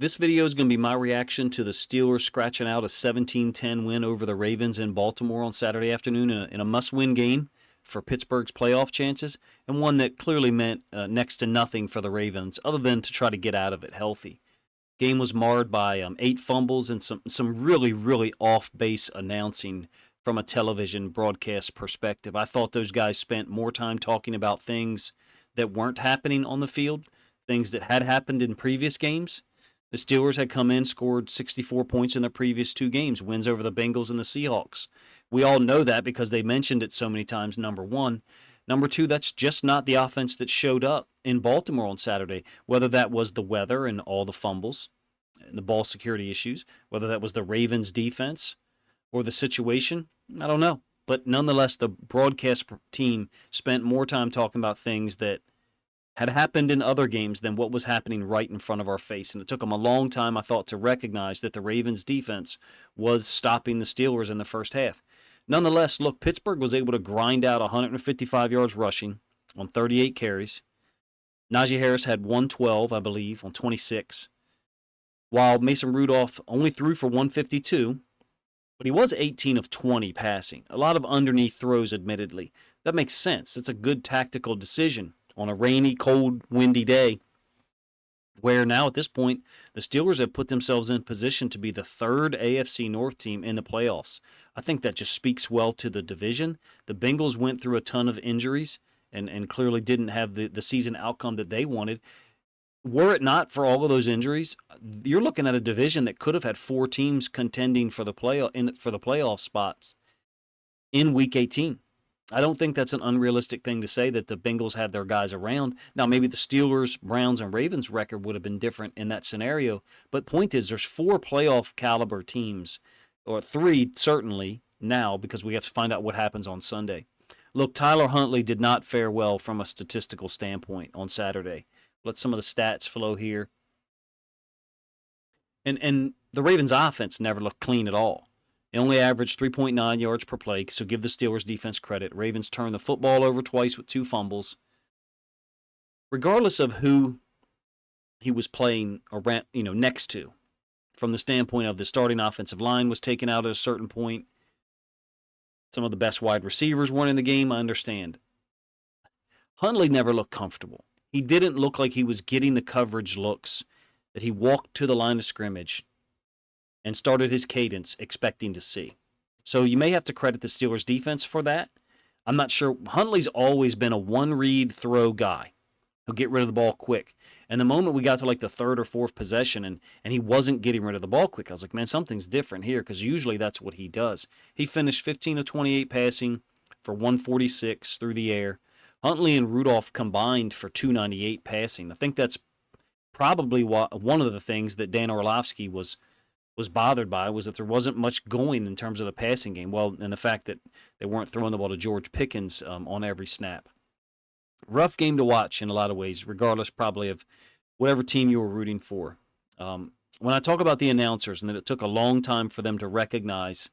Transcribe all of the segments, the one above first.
This video is going to be my reaction to the Steelers scratching out a 17-10 win over the Ravens in Baltimore on Saturday afternoon in a must-win game for Pittsburgh's playoff chances, and one that clearly meant next to nothing for the Ravens other than to try to get out of it healthy. Game was marred by 8 fumbles and some really off-base announcing from a television broadcast perspective. I thought those guys spent more time talking about things that weren't happening on the field, things that had happened in previous games. The Steelers had come in, scored 64 points in their previous 2 games, wins over the Bengals and the Seahawks. We all know that because they mentioned it so many times, number one. Number two, that's just not the offense that showed up in Baltimore on Saturday, whether that was the weather and all the fumbles and the ball security issues, whether that was the Ravens defense or the situation, I don't know. But nonetheless, the broadcast team spent more time talking about things that had happened in other games than what was happening right in front of our face. And it took them a long time, I thought, to recognize that the Ravens defense was stopping the Steelers in the first half. Nonetheless, look, Pittsburgh was able to grind out 155 yards rushing on 38 carries. Najee Harris had 112, I believe, on 26, while Mason Rudolph only threw for 152, but he was 18 of 20 passing. A lot of underneath throws, admittedly. That makes sense. It's a good tactical decision on a rainy, cold, windy day, where now at this point, the Steelers have put themselves in position to be the 3rd AFC North team in the playoffs. I think that just speaks well to the division. The Bengals went through a ton of injuries and clearly didn't have the season outcome that they wanted. Were it not for all of those injuries, you're looking at a division that could have had 4 teams contending for the playoff spots in Week 18. I don't think that's an unrealistic thing to say that the Bengals had their guys around. Now, maybe the Steelers, Browns, and Ravens record would have been different in that scenario. But point is, there's 4 playoff caliber teams, or 3 certainly now, because we have to find out what happens on Sunday. Look, Tyler Huntley did not fare well from a statistical standpoint on Saturday. Let some of the stats flow here. And the Ravens' offense never looked clean at all. They only averaged 3.9 yards per play, so give the Steelers defense credit. Ravens turned the football over twice with 2 fumbles. Regardless of who he was playing around, next to, from the standpoint of the starting offensive line was taken out at a certain point. Some of the best wide receivers weren't in the game, I understand. Huntley never looked comfortable. He didn't look like he was getting the coverage looks that he walked to the line of scrimmage and started his cadence expecting to see. So you may have to credit the Steelers' defense for that. I'm not sure. Huntley's always been a one-read throw guy. He'll get rid of the ball quick. And the moment we got to like the 3rd or 4th possession and he wasn't getting rid of the ball quick, I was like, man, something's different here, because usually that's what he does. He finished 15 of 28 passing for 146 through the air. Huntley and Rudolph combined for 298 passing. I think that's probably one of the things that Dan Orlovsky was bothered by, was that there wasn't much going in terms of the passing game. Well, and the fact that they weren't throwing the ball to George Pickens on every snap. Rough game to watch in a lot of ways, regardless probably of whatever team you were rooting for. When I talk about the announcers and that it took a long time for them to recognize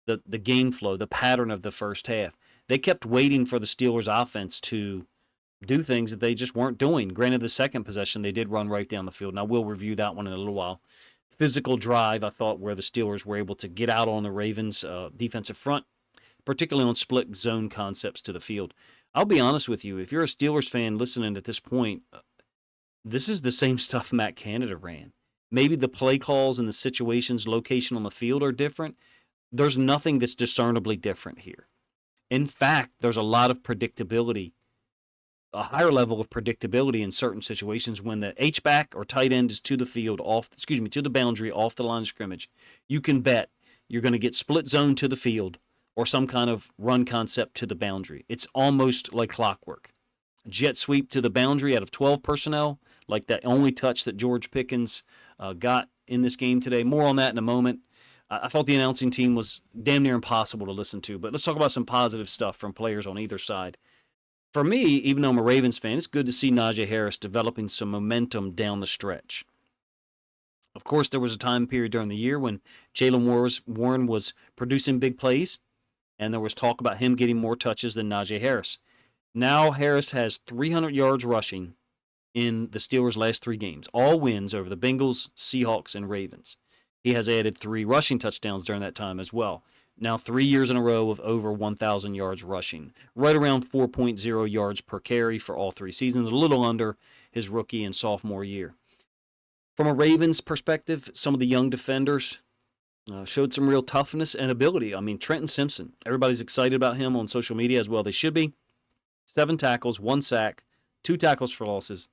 the game flow, the pattern of the first half, they kept waiting for the Steelers' offense to do things that they just weren't doing. Granted, the second possession, they did run right down the field. Now, we'll review that one in a little while. Physical drive, I thought, where the Steelers were able to get out on the Ravens' defensive front, particularly on split zone concepts to the field. I'll be honest with you, if you're a Steelers fan listening at this point, this is the same stuff Matt Canada ran. Maybe the play calls and the situations, location on the field are different. There's nothing that's discernibly different here. In fact, there's a lot of predictability, a higher level of predictability in certain situations when the H-back or tight end is to the field, to the boundary, off the line of scrimmage. You can bet you're going to get split zone to the field or some kind of run concept to the boundary. It's almost like clockwork. Jet sweep to the boundary out of 12 personnel, like that only touch that George Pickens got in this game today. More on that in a moment. I thought the announcing team was damn near impossible to listen to, but let's talk about some positive stuff from players on either side. For me, even though I'm a Ravens fan, it's good to see Najee Harris developing some momentum down the stretch. Of course, there was a time period during the year when Jaylen Warren was producing big plays, and there was talk about him getting more touches than Najee Harris. Now Harris has 300 yards rushing in the Steelers' last 3 games, all wins over the Bengals, Seahawks, and Ravens. He has added 3 rushing touchdowns during that time as well. Now 3 years in a row of over 1,000 yards rushing, right around 4.0 yards per carry for all 3 seasons, a little under his rookie and sophomore year. From a Ravens perspective, some of the young defenders showed some real toughness and ability. I mean, Trenton Simpson, everybody's excited about him on social media as well. They should be. 7 tackles, 1 sack, 2 tackles for losses.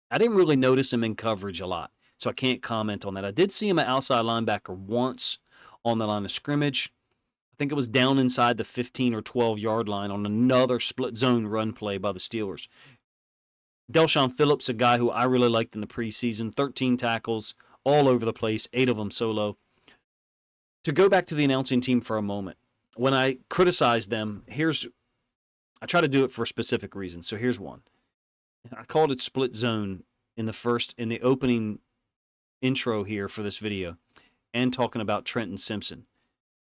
I didn't really notice him in coverage a lot, so I can't comment on that. I did see him at outside linebacker once on the line of scrimmage. I think it was down inside the 15 or 12-yard line on another split zone run play by the Steelers. Del'Shawn Phillips, a guy who I really liked in the preseason, 13 tackles, all over the place, 8 of them solo. To go back to the announcing team for a moment, when I criticize them, I try to do it for a specific reason. So here's one. I called it split zone in the opening intro here for this video, and talking about Trenton Simpson.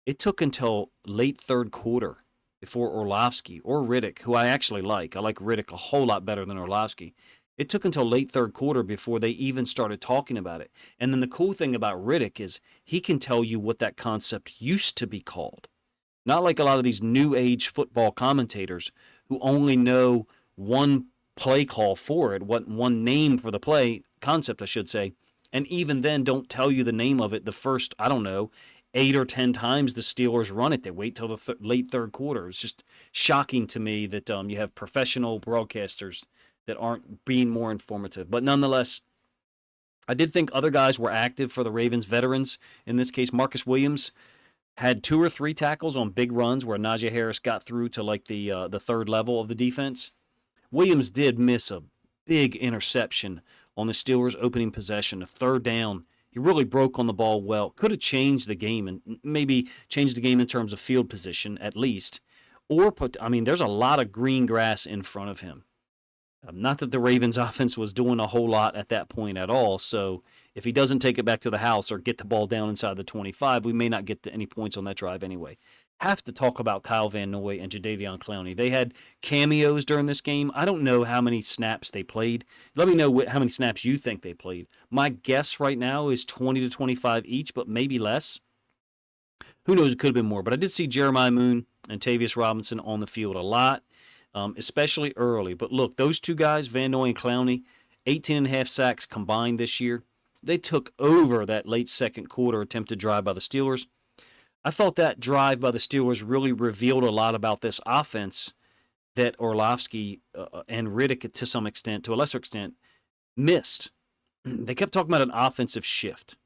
It took until late third quarter before Orlovsky or Riddick, who I actually like. I like Riddick a whole lot better than Orlovsky. It took until late third quarter before they even started talking about it. And then the cool thing about Riddick is he can tell you what that concept used to be called. Not like a lot of these new age football commentators who only know one play call for it, one name for the play, concept I should say, and even then don't tell you the name of it the first, 8 or 10 times the Steelers run it. They wait till the late third quarter. It's just shocking to me that you have professional broadcasters that aren't being more informative. But nonetheless, I did think other guys were active for the Ravens veterans. In this case, Marcus Williams had 2 or 3 tackles on big runs where Najee Harris got through to like the third level of the defense. Williams did miss a big interception on the Steelers' opening possession, a third down. He really broke on the ball well. Could have changed the game and maybe changed the game in terms of field position at least. There's a lot of green grass in front of him. Not that the Ravens offense was doing a whole lot at that point at all. So if he doesn't take it back to the house or get the ball down inside the 25, we may not get to any points on that drive anyway. Have to talk about Kyle Van Noy and Jadeveon Clowney. They had cameos during this game. I don't know how many snaps they played. Let me know how many snaps you think they played. My guess right now is 20 to 25 each, but maybe less. Who knows? It could have been more. But I did see Jeremiah Moon and Tavius Robinson on the field a lot. Especially early. But look, those 2 guys, Van Noy and Clowney, 18.5 sacks combined this year. They took over that late second quarter attempted drive by the Steelers. I thought that drive by the Steelers really revealed a lot about this offense that Orlovsky and Riddick, to a lesser extent, missed. They kept talking about an offensive shift.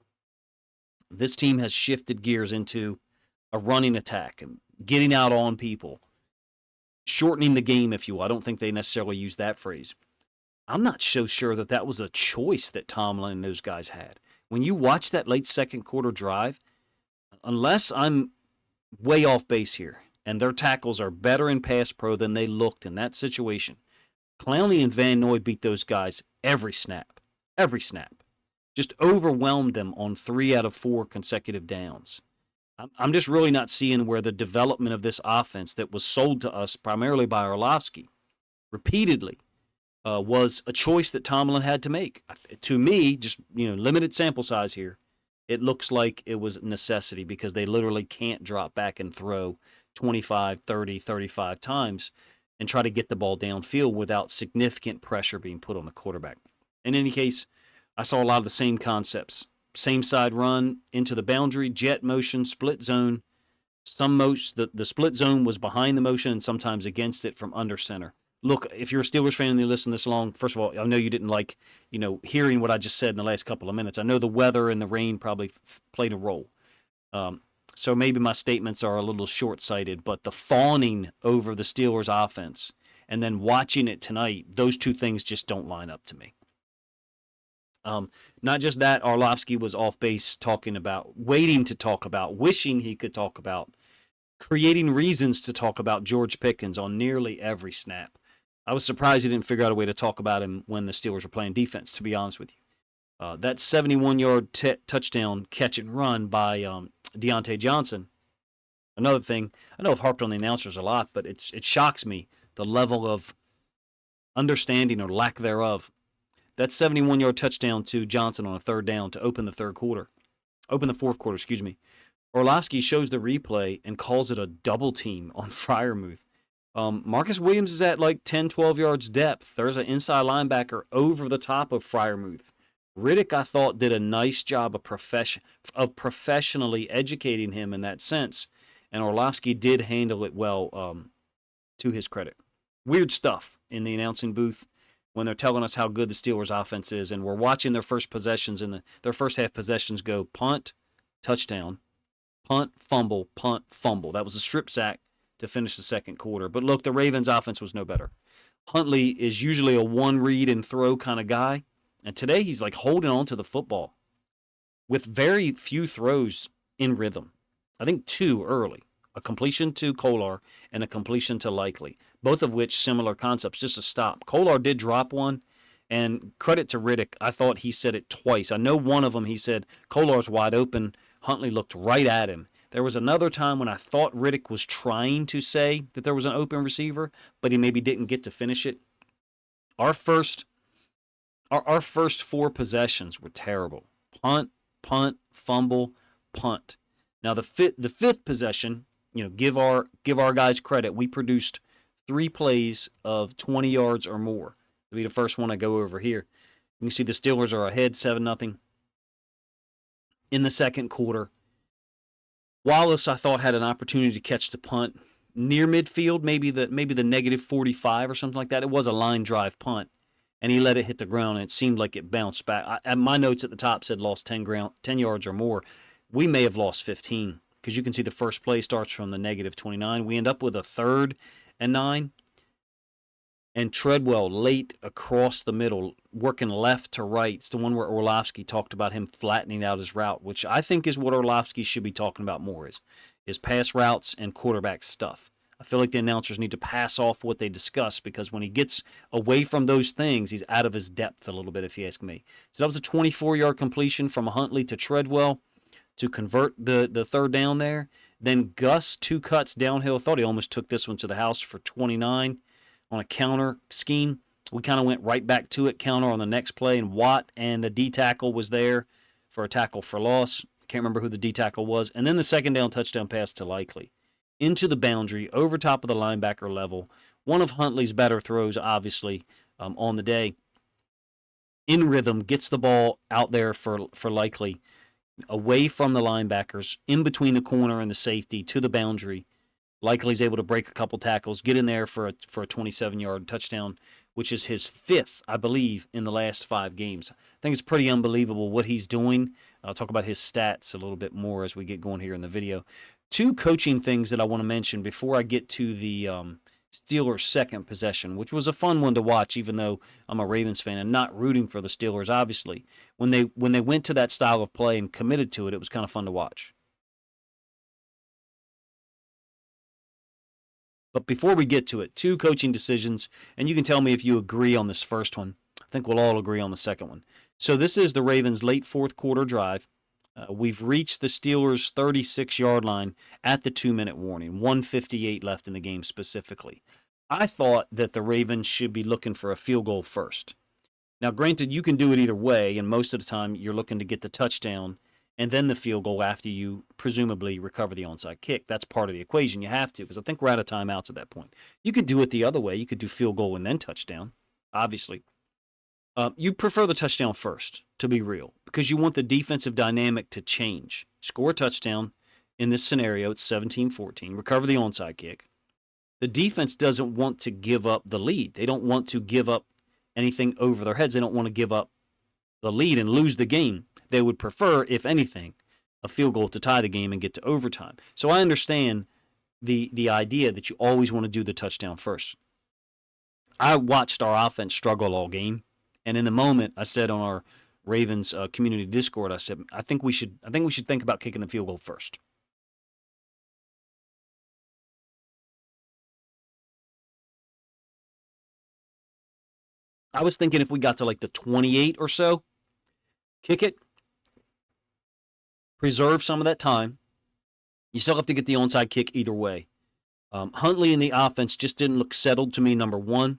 This team has shifted gears into a running attack, getting out on people, shortening the game, if you will. I don't think they necessarily use that phrase. I'm not so sure that was a choice that Tomlin and those guys had. When you watch that late second quarter drive, unless I'm way off base here, and their tackles are better in pass pro than they looked in that situation, Clowney and Van Noy beat those guys every snap. Every snap. Just overwhelmed them on 3 out of 4 consecutive downs. I'm just really not seeing where the development of this offense that was sold to us primarily by Orlovsky repeatedly was a choice that Tomlin had to make. To me, just limited sample size here, it looks like it was necessity because they literally can't drop back and throw 25, 30, 35 times and try to get the ball downfield without significant pressure being put on the quarterback. In any case, I saw a lot of the same concepts. Same side run into the boundary, jet motion, split zone. The split zone was behind the motion and sometimes against it from under center. Look, if you're a Steelers fan and you listen this long, first of all, I know you didn't like, hearing what I just said in the last couple of minutes. I know the weather and the rain probably played a role. So maybe my statements are a little short-sighted, but the fawning over the Steelers offense and then watching it tonight, those 2 things just don't line up to me. Not just that, Orlovsky was off base wishing he could talk about, creating reasons to talk about George Pickens on nearly every snap. I was surprised he didn't figure out a way to talk about him when the Steelers were playing defense, to be honest with you. That 71-yard touchdown catch and run by Deontay Johnson. Another thing, I know I've harped on the announcers a lot, but it shocks me the level of understanding or lack thereof that 71-yard touchdown to Johnson on a third down to open the fourth quarter, excuse me. Orlovsky shows the replay and calls it a double team on Freiermuth. Marcus Williams is at like 10, 12 yards depth. There's an inside linebacker over the top of Freiermuth. Riddick, I thought, did a nice job of professionally educating him in that sense, and Orlovsky did handle it well, to his credit. Weird stuff in the announcing booth when they're telling us how good the Steelers' offense is, and we're watching their first possessions and their first half possessions go punt, touchdown, punt, fumble, punt, fumble. That was a strip sack to finish the second quarter. But look, the Ravens' offense was no better. Huntley is usually a one-read and throw kind of guy, and today he's like holding on to the football with very few throws in rhythm. I think 2 early, a completion to Kolar and a completion to Likely, both of which similar concepts, just a stop. Kolar did drop one, and credit to Riddick, I thought he said it twice. I know one of them he said, Kolar's wide open. Huntley looked right at him. There was another time when I thought Riddick was trying to say that there was an open receiver, but he maybe didn't get to finish it. Our first 4 possessions were terrible. Punt, fumble, punt. Now the fifth possession, give our guys credit. We produced 3 plays of 20 yards or more. It'll be the first one I go over here. You can see the Steelers are ahead 7-0 in the second quarter. Wallace, I thought, had an opportunity to catch the punt near midfield, maybe the -45 or something like that. It was a line drive punt, and he let it hit the ground, and it seemed like it bounced back. My notes at the top said lost 10 yards or more. We may have lost 15, because you can see the first play starts from the -29. We end up with a 3rd and 9. And Treadwell late across the middle, working left to right. It's the one where Orlovsky talked about him flattening out his route, which I think is what Orlovsky should be talking about more, is pass routes and quarterback stuff. I feel like the announcers need to pass off what they discuss, because when he gets away from those things, he's out of his depth a little bit, if you ask me. So that was a 24-yard completion from Huntley to Treadwell to convert the third down there. Then Gus, 2 cuts downhill. Thought he almost took this one to the house for 29 on a counter scheme. We kind of went right back to it, counter on the next play, and Watt and the D-tackle was there for a tackle for loss. Can't remember who the D-tackle was. And then the second down touchdown pass to Likely. Into the boundary, over top of the linebacker level. One of Huntley's better throws, obviously, on the day. In rhythm, gets the ball out there for Likely, away from the linebackers, in between the corner and the safety, to the boundary. Likely's able to break a couple tackles, get in there for a 27-yard touchdown, which is his 5th, I believe, in the last 5 games. I think it's pretty unbelievable what he's doing. I'll talk about his stats a little bit more as we get going here in the video. 2 coaching things that I want to mention before I get to the Steelers' second possession, which was a fun one to watch, even though I'm a Ravens fan and not rooting for the Steelers, obviously. When they went to that style of play and committed to it, it was kind of fun to watch. But before we get to it, 2 coaching decisions, and you can tell me if you agree on this first one. I think we'll all agree on the second one. So this is the Ravens' late fourth quarter drive. We've reached the Steelers' 36-yard line at the 2-minute warning, 1:58 left in the game specifically. I thought that the Ravens should be looking for a field goal first. Now, granted, you can do it either way, and most of the time you're looking to get the touchdown and then the field goal after you presumably recover the onside kick. That's part of the equation. You have to, because I think we're out of timeouts at that point. You could do it the other way. You could do field goal and then touchdown, obviously. You prefer the touchdown first, to be real, because you want the defensive dynamic to change. Score a touchdown. In this scenario, it's 17-14. Recover the onside kick. The defense doesn't want to give up the lead. They don't want to give up anything over their heads. They don't want to give up the lead and lose the game. They would prefer, if anything, a field goal to tie the game and get to overtime. So I understand the idea that you always want to do the touchdown first. I watched our offense struggle all game, and in the moment, I said on our Ravens community Discord, I said, I think we should think about kicking the field goal first. I was thinking if we got to like the 28 or so, kick it, preserve some of that time. You still have to get the onside kick either way. Huntley in the offense just didn't look settled to me, number one.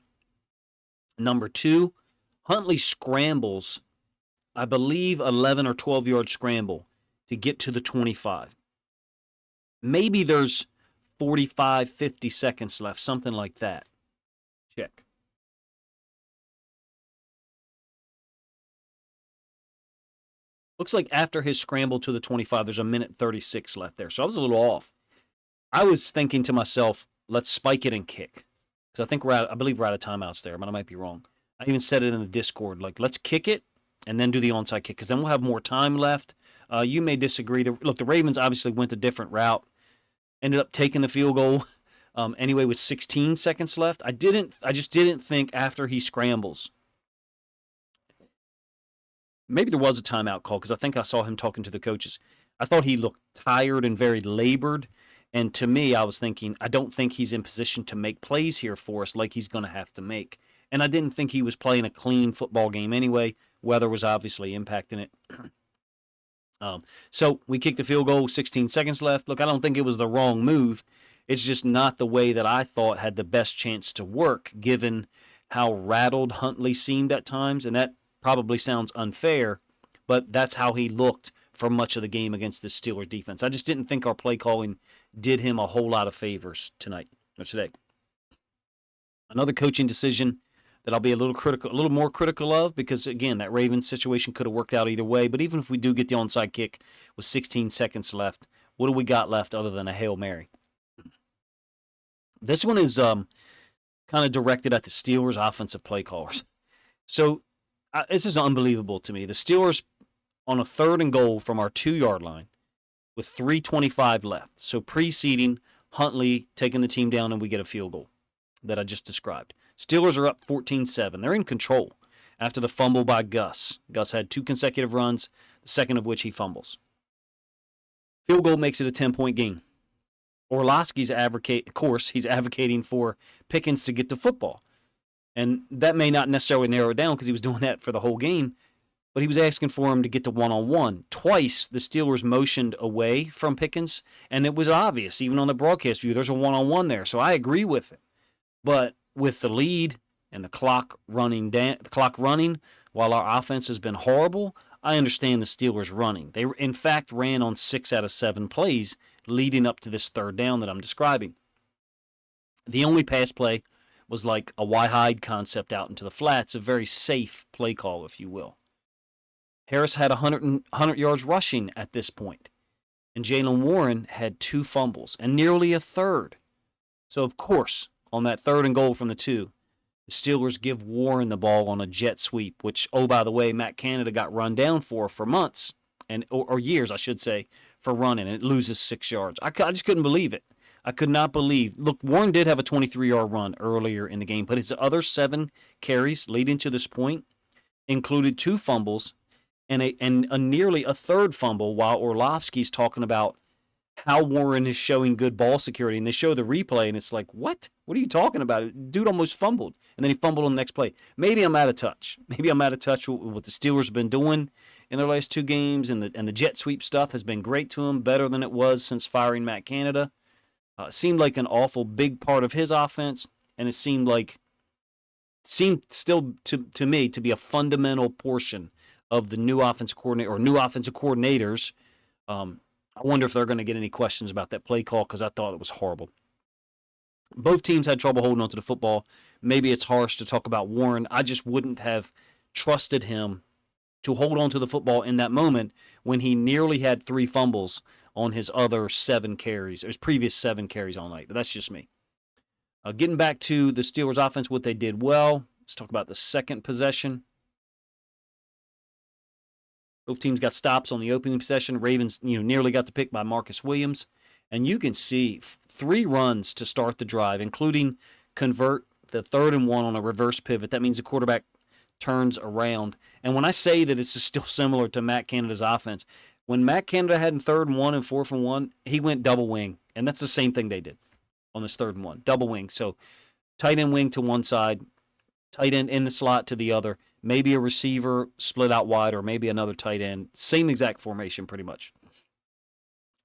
Number two, Huntley scrambles, I believe, 11 or 12-yard scramble to get to the 25. Maybe there's 45, 50 seconds left, something like that. Check. Looks like after his scramble to the 25, there's a minute 36 left there. So I was a little off. I was thinking to myself, let's spike it and kick. Because I believe we're out of timeouts there, but I might be wrong. I even said it in the Discord, like, let's kick it and then do the onside kick, because then we'll have more time left. You may disagree. Look, the Ravens obviously went a different route, ended up taking the field goal anyway with 16 seconds left. I just didn't think after he scrambles. Maybe there was a timeout call, because I think I saw him talking to the coaches. I thought he looked tired and very labored. And to me, I was thinking, I don't think he's in position to make plays here for us like he's going to have to make. And I didn't think he was playing a clean football game anyway. Weather was obviously impacting it. So we kicked the field goal, 16 seconds left. Look, I don't think it was the wrong move. It's just not the way that I thought had the best chance to work, given how rattled Huntley seemed at times. And that probably sounds unfair, but that's how he looked for much of the game against the Steelers defense. I just didn't think our play calling did him a whole lot of favors today. Another coaching decision that I'll be a little more critical of, because again, that Ravens situation could have worked out either way. But even if we do get the onside kick with 16 seconds left, what do we got left other than a Hail Mary? This one is kind of directed at the Steelers offensive play callers. So this is unbelievable to me. The Steelers on a 3rd and goal from our 2-yard line with 3:25 left. So preceding Huntley taking the team down, and we get a field goal that I just described. Steelers are up 14-7. They're in control after the fumble by Gus. Gus had 2 consecutive runs, the second of which he fumbles. Field goal makes it a 10-point game. Orlovsky's he's advocating for Pickens to get the football. And that may not necessarily narrow it down, because he was doing that for the whole game, but he was asking for him to get to one-on-one. Twice, the Steelers motioned away from Pickens, and it was obvious, even on the broadcast view, there's a one-on-one there. So I agree with it. But with the lead and the clock running while our offense has been horrible, I understand the Steelers running. They, in fact, ran on 6 out of 7 plays leading up to this 3rd down that I'm describing. The only pass play was like a Y-hide concept out into the flats, a very safe play call, if you will. Harris had 100 yards rushing at this point, and Jaylen Warren had 2 fumbles and nearly a third. So, of course, on that 3rd and goal from the 2, the Steelers give Warren the ball on a jet sweep, which, oh, by the way, Matt Canada got run down for months, or years, I should say, for running, and it loses 6 yards. I just couldn't believe it. I could not believe. Look, Warren did have a 23-yard run earlier in the game, but his other 7 carries leading to this point included 2 fumbles and a nearly a 3rd fumble, while Orlovsky's talking about how Warren is showing good ball security. And they show the replay, and it's like, what? What are you talking about? Dude almost fumbled, and then he fumbled on the next play. Maybe I'm out of touch. Maybe I'm out of touch with what the Steelers have been doing in their last 2 games, and the jet sweep stuff has been great to them, better than it was since firing Matt Canada. It seemed like an awful big part of his offense, and it seemed still to me to be a fundamental portion of the new offensive coordinator or new offensive coordinators. I wonder if they're going to get any questions about that play call, because I thought it was horrible. Both teams had trouble holding on to the football. Maybe it's harsh to talk about Warren. I just wouldn't have trusted him to hold on to the football in that moment when he nearly had 3 fumbles on his other 7 carries, his previous 7 carries all night. But that's just me. Getting back to the Steelers offense, what they did well. Let's talk about the second possession. Both teams got stops on the opening possession. Ravens, nearly got the pick by Marcus Williams. And you can see 3 runs to start the drive, including convert the 3rd and 1 on a reverse pivot. That means the quarterback turns around. And when I say that this is still similar to Matt Canada's offense, when Matt Canada had in 3rd and 1 and 4th and 1, he went double wing. And that's the same thing they did on this 3rd and 1. Double wing. So tight end wing to one side, tight end in the slot to the other. Maybe a receiver split out wide, or maybe another tight end. Same exact formation, pretty much.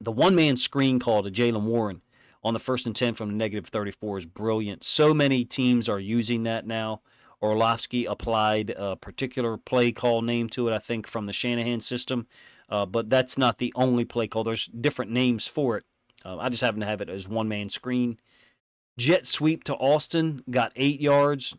The one-man screen call to Jaylen Warren on the 1st and 10 from the -34 is brilliant. So many teams are using that now. Orlovsky applied a particular play call name to it, I think, from the Shanahan system. But that's not the only play call. There's different names for it. I just happen to have it as one-man screen. Jet sweep to Austin, got 8 yards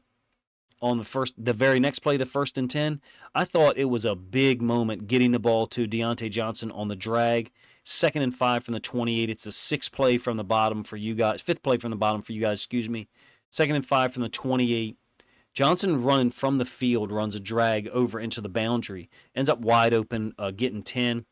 on the very next play, the 1st and 10. I thought it was a big moment getting the ball to Deontay Johnson on the drag. 2nd and 5 from the 28. It's the 6th play from the bottom for you guys. 5th play from the bottom for you guys, excuse me. 2nd and 5 from the 28. Johnson running from the field runs a drag over into the boundary. Ends up wide open, getting 10.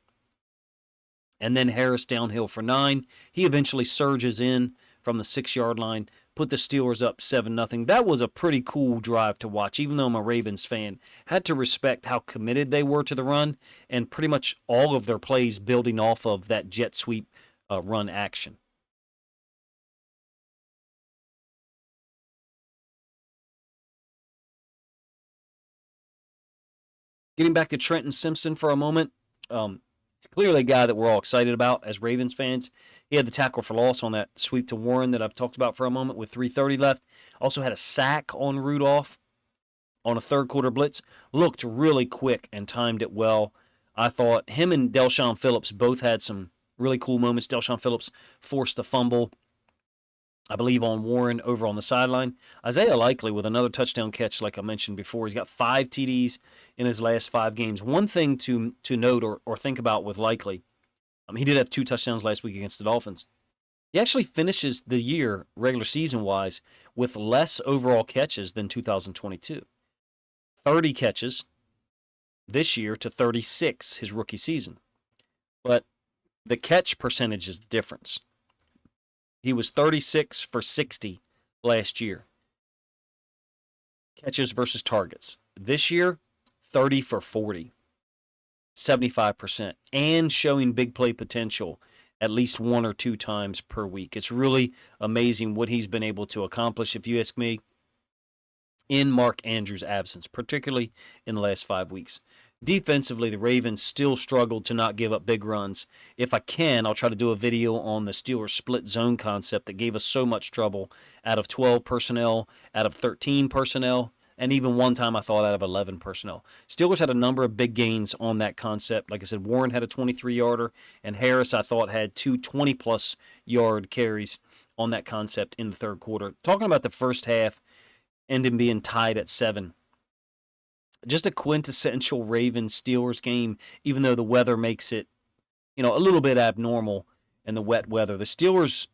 And then Harris downhill for 9. He eventually surges in from the 6-yard line, put the Steelers up 7-0. That was a pretty cool drive to watch, even though I'm a Ravens fan. Had to respect how committed they were to the run, and pretty much all of their plays building off of that jet sweep run action. Getting back to Trenton Simpson for a moment, it's clearly a guy that we're all excited about as Ravens fans. He had the tackle for loss on that sweep to Warren that I've talked about for a moment with 3:30 left. Also had a sack on Rudolph on a third-quarter blitz. Looked really quick and timed it well. I thought him and Del'Shawn Phillips both had some really cool moments. Del'Shawn Phillips forced a fumble, I believe, on Warren over on the sideline. Isaiah Likely with another touchdown catch, like I mentioned before. He's got 5 TDs in his last 5 games. One thing to note or think about with Likely, he did have 2 touchdowns last week against the Dolphins. He actually finishes the year, regular season-wise, with less overall catches than 2022. 30 catches this year to 36 his rookie season. But the catch percentage is the difference. He was 36 for 60 last year. Catches versus targets. This year, 30 for 40. 75%. And showing big play potential at least 1 or 2 times per week. It's really amazing what he's been able to accomplish, if you ask me, in Mark Andrews' absence, particularly in the last 5 weeks. Defensively, the Ravens still struggled to not give up big runs. If I can, I'll try to do a video on the Steelers split zone concept that gave us so much trouble out of 12 personnel, out of 13 personnel, and even one time I thought out of 11 personnel. Steelers had a number of big gains on that concept. Like I said, Warren had a 23-yarder, and Harris, I thought, had 2 20-plus yard carries on that concept in the third quarter. Talking about the first half ending being tied at 7. Just a quintessential Ravens-Steelers game, even though the weather makes it, a little bit abnormal in the wet weather. The Steelers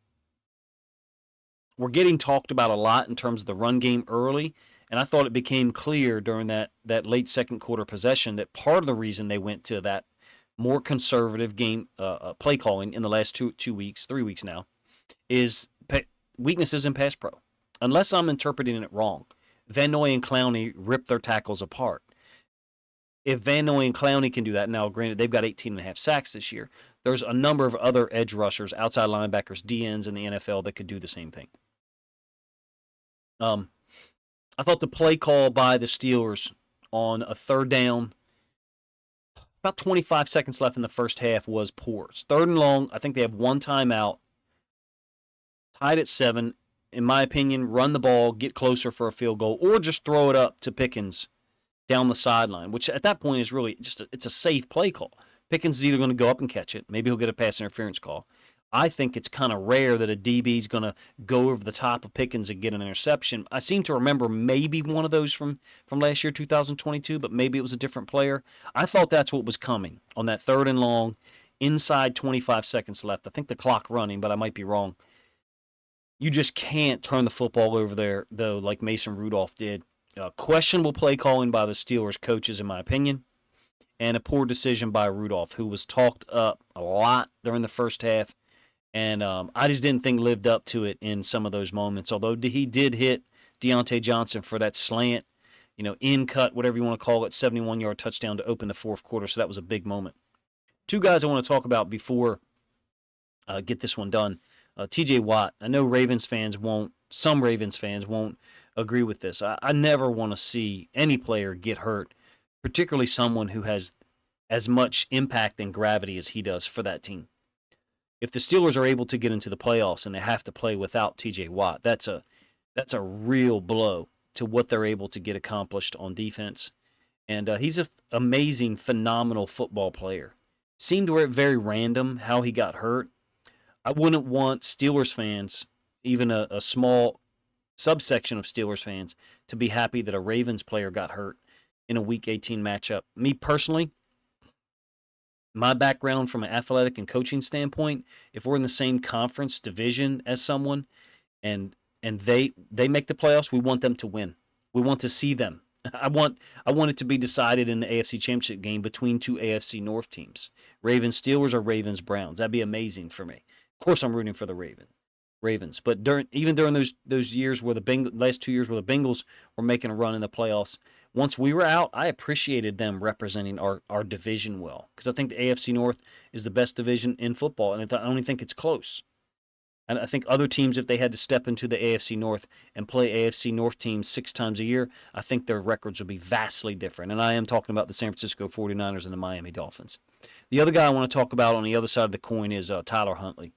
were getting talked about a lot in terms of the run game early, and I thought it became clear during that late second quarter possession that part of the reason they went to that more conservative game play calling in the last 3 weeks now, is weaknesses in pass pro. Unless I'm interpreting it wrong, Van Noy and Clowney ripped their tackles apart. If Van Noy and Clowney can do that, now granted they've got 18.5 sacks this year, there's a number of other edge rushers, outside linebackers, DNs in the NFL that could do the same thing. I thought the play call by the Steelers on a third down, about 25 seconds left in the first half, was poor. It's 3rd and long. I think they have 1 timeout. Tied at 7. In my opinion, run the ball, get closer for a field goal, or just throw it up to Pickens down the sideline, which at that point is really it's a safe play call. Pickens is either going to go up and catch it. Maybe he'll get a pass interference call. I think it's kind of rare that a DB is going to go over the top of Pickens and get an interception. I seem to remember maybe one of those from last year, 2022, but maybe it was a different player. I thought that's what was coming on that 3rd and long, inside 25 seconds left. I think the clock running, but I might be wrong. You just can't turn the football over there, though, like Mason Rudolph did. Questionable play calling by the Steelers coaches, in my opinion, and a poor decision by Rudolph, who was talked up a lot during the first half. And I just didn't think lived up to it in some of those moments. Although he did hit Deontay Johnson for that slant, in cut, whatever you want to call it, 71-yard touchdown to open the fourth quarter. So that was a big moment. 2 guys I want to talk about before get this one done. TJ Watt. I know some Ravens fans won't agree with this. I never want to see any player get hurt, particularly someone who has as much impact and gravity as he does for that team. If the Steelers are able to get into the playoffs and they have to play without TJ Watt, that's a real blow to what they're able to get accomplished on defense. And he's an amazing, phenomenal football player. Seemed very random how he got hurt. I wouldn't want Steelers fans, even a small subsection of Steelers fans, to be happy that a Ravens player got hurt in a Week 18 matchup. Me personally, my background from an athletic and coaching standpoint, if we're in the same conference division as someone and they make the playoffs, we want them to win. We want to see them. I want it to be decided in the AFC Championship game between two AFC North teams, Ravens Steelers or Ravens Browns. That'd be amazing for me. Of course, I'm rooting for the Ravens, but during those years where last 2 years where the Bengals were making a run in the playoffs, once we were out, I appreciated them representing our division well, because I think the AFC North is the best division in football, and I don't think it's close. And I think other teams, if they had to step into the AFC North and play AFC North teams 6 times a year, I think their records would be vastly different. And I am talking about the San Francisco 49ers and the Miami Dolphins. The other guy I want to talk about on the other side of the coin is Tyler Huntley.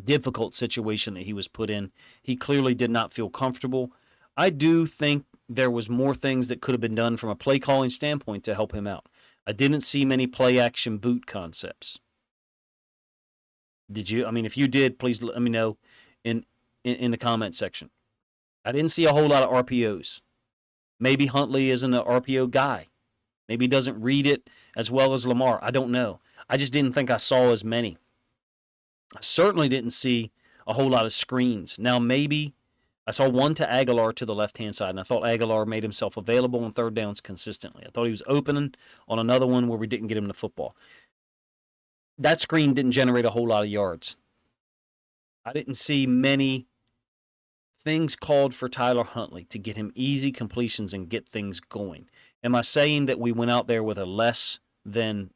Difficult situation that he was put in. He clearly did not feel comfortable. I do think there was more things that could have been done from a play calling standpoint to help him out. I didn't see many play action boot concepts. Did you? I mean, if you did, please let me know in the comment section. I didn't see a whole lot of RPOs. Maybe Huntley isn't an RPO guy. Maybe he doesn't read it as well as Lamar. I don't know. I just didn't think I saw as many. I certainly didn't see a whole lot of screens. Now, maybe I saw one to Aguilar to the left-hand side, and I thought Aguilar made himself available on third downs consistently. I thought he was opening on another one where we didn't get him the football. That screen didn't generate a whole lot of yards. I didn't see many things called for Tyler Huntley to get him easy completions and get things going. Am I saying that we went out there with a less than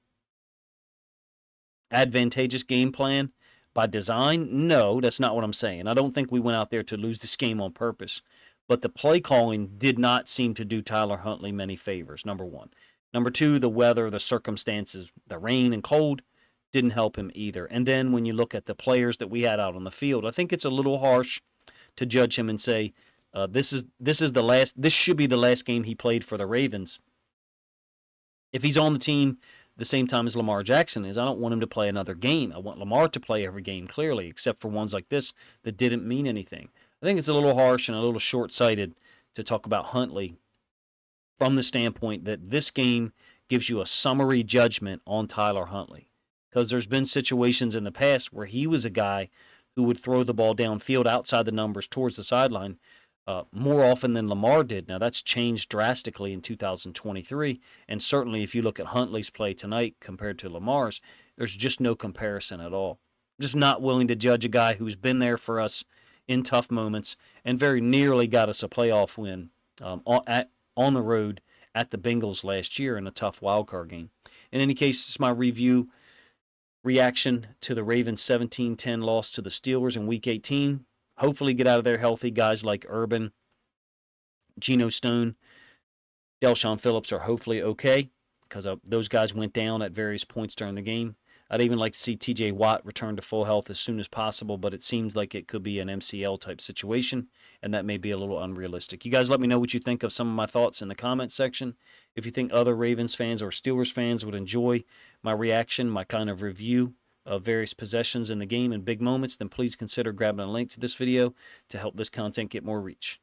advantageous game plan by design? No, that's not what I'm saying. I don't think we went out there to lose this game on purpose. But the play calling did not seem to do Tyler Huntley many favors, number one. Number two, the weather, the circumstances, the rain and cold didn't help him either. And then when you look at the players that we had out on the field, I think it's a little harsh to judge him and say this should be the last game he played for the Ravens. If he's on the team the same time as Lamar Jackson is, I don't want him to play another game. I want Lamar to play every game clearly, except for ones like this that didn't mean anything. I think it's a little harsh and a little short-sighted to talk about Huntley from the standpoint that this game gives you a summary judgment on Tyler Huntley. Because there's been situations in the past where he was a guy who would throw the ball downfield outside the numbers towards the sideline more often than Lamar did. Now, that's changed drastically in 2023, and certainly if you look at Huntley's play tonight compared to Lamar's, there's just no comparison at all. I'm just not willing to judge a guy who's been there for us in tough moments and very nearly got us a playoff win on the road at the Bengals last year in a tough wildcard game. In any case, it's my reaction to the Ravens' 17-10 loss to the Steelers in Week 18. Hopefully get out of there healthy. Guys like Urban, Geno Stone, Delshon Phillips are hopefully okay because those guys went down at various points during the game. I'd even like to see TJ Watt return to full health as soon as possible, but it seems like it could be an MCL type situation, and that may be a little unrealistic. You guys let me know what you think of some of my thoughts in the comment section. If you think other Ravens fans or Steelers fans would enjoy my reaction, my kind of review of various possessions in the game and big moments, then please consider grabbing a link to this video to help this content get more reach.